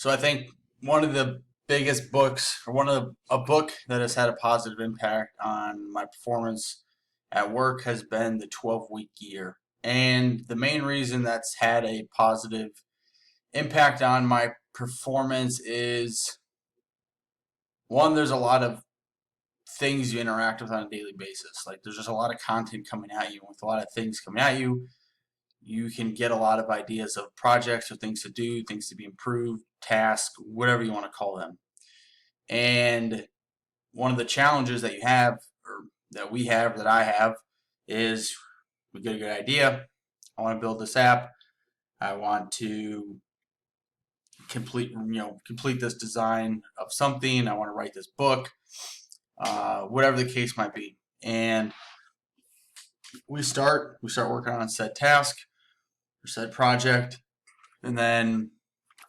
So I think one of the biggest books, or a book that has had a positive impact on my performance at work has been the 12-week year. And the main reason that's had a positive impact on my performance is one, there's a lot of things you interact with on a daily basis. Like there's just a lot of content coming at you. With a lot of things coming at you, you can get a lot of ideas of projects or things to do, things to be improved, tasks, whatever you want to call them. And one of the challenges that you have, or that we have, that I have, is we get a good idea. I want to build this app. I want to complete this design of something. I want to write this book, whatever the case might be. And we start working on said task or said project, and then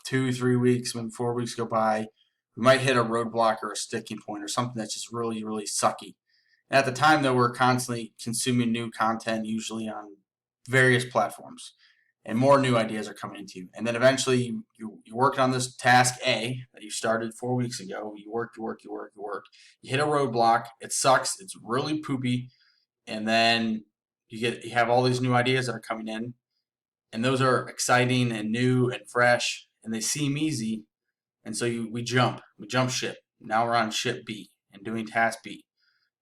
2-3 weeks, maybe 4 weeks go by, we might hit a roadblock or a sticking point or something that's just really, really sucky. And at the time, though, we're constantly consuming new content, usually on various platforms, and more new ideas are coming into you. And then eventually, you're working on this task A that you started 4 weeks ago. You work. You hit a roadblock. It sucks. It's really poopy. And then you have all these new ideas that are coming in, and those are exciting and new and fresh, and they seem easy. And so we jump ship. Now we're on ship B and doing task B.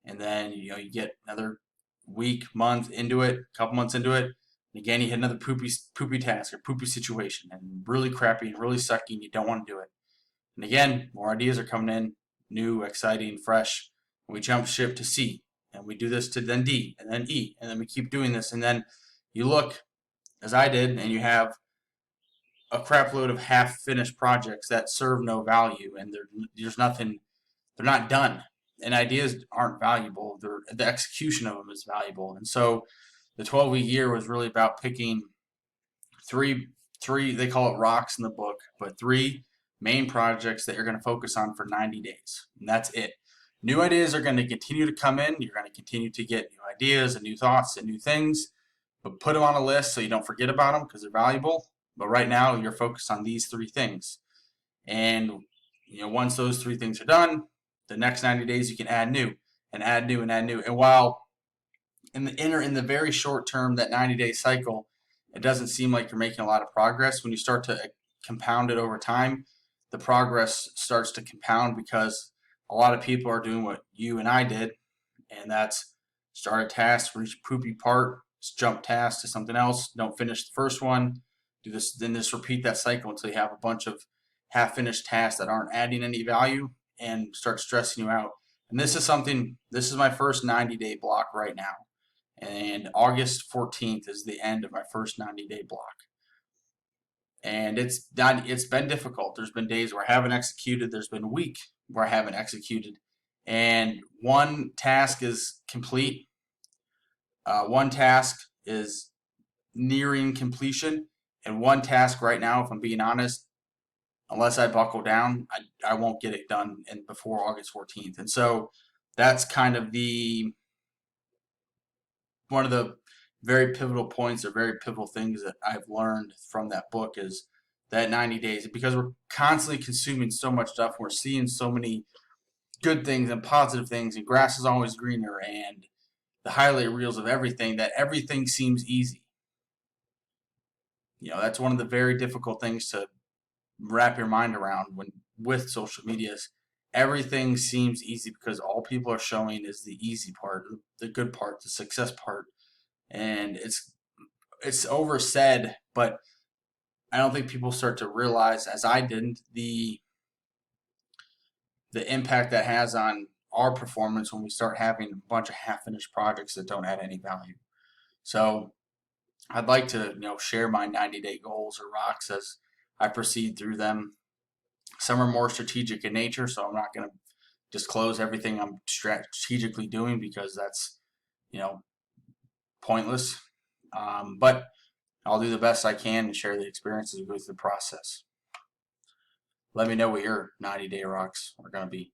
And then you get another week, month into it, a couple months into it, and again you hit another poopy task or poopy situation, and really crappy and really sucky, and you don't want to do it. And again, more ideas are coming in, new, exciting, fresh. And we jump ship to C, and we do this to then D, and then E, and then we keep doing this. And then you look, as I did, and you have a crap load of half-finished projects that serve no value, and there's nothing, they're not done, and ideas aren't valuable. The execution of them is valuable. And so the 12-week year was really about picking three, they call it rocks in the book, but 3 main projects that you're going to focus on for 90 days, and that's it. New ideas are going to continue to come in. You're going to continue to get new ideas and new thoughts and new things, but put them on a list so you don't forget about them because they're valuable. But right now, you're focused on these 3 things. And once those 3 things are done, the next 90 days you can add new and add new and add new. And while in the very short term, that 90-day cycle, it doesn't seem like you're making a lot of progress. When you start to compound it over time, the progress starts to compound because a lot of people are doing what you and I did, and that's start a task, reach a poopy part, jump task to something else, don't finish the first one, do this, then just repeat that cycle until you have a bunch of half-finished tasks that aren't adding any value and start stressing you out. And this is my first 90-day block right now. And August 14th is the end of my first 90-day block. And it's been difficult. There's been days where I haven't executed. There's been a week where I haven't executed. And one task is complete. One task is nearing completion. And one task right now, if I'm being honest, unless I buckle down, I won't get it done before August 14th. And so that's kind of one of the very pivotal points or very pivotal things that I've learned from that book is that 90 days. Because we're constantly consuming so much stuff, we're seeing so many good things and positive things, and grass is always greener, and the highlight reels of everything, that everything seems easy. That's one of the very difficult things to wrap your mind around with social media. Everything seems easy because all people are showing is the easy part, the good part, the success part. And it's oversaid, but I don't think people start to realize, as I didn't, the impact that has on our performance when we start having a bunch of half-finished projects that don't add any value. So I'd like to share my 90-day goals or rocks as I proceed through them. Some are more strategic in nature, so I'm not going to disclose everything I'm strategically doing because that's pointless. But I'll do the best I can and share the experiences with the process. Let me know what your 90-day rocks are going to be.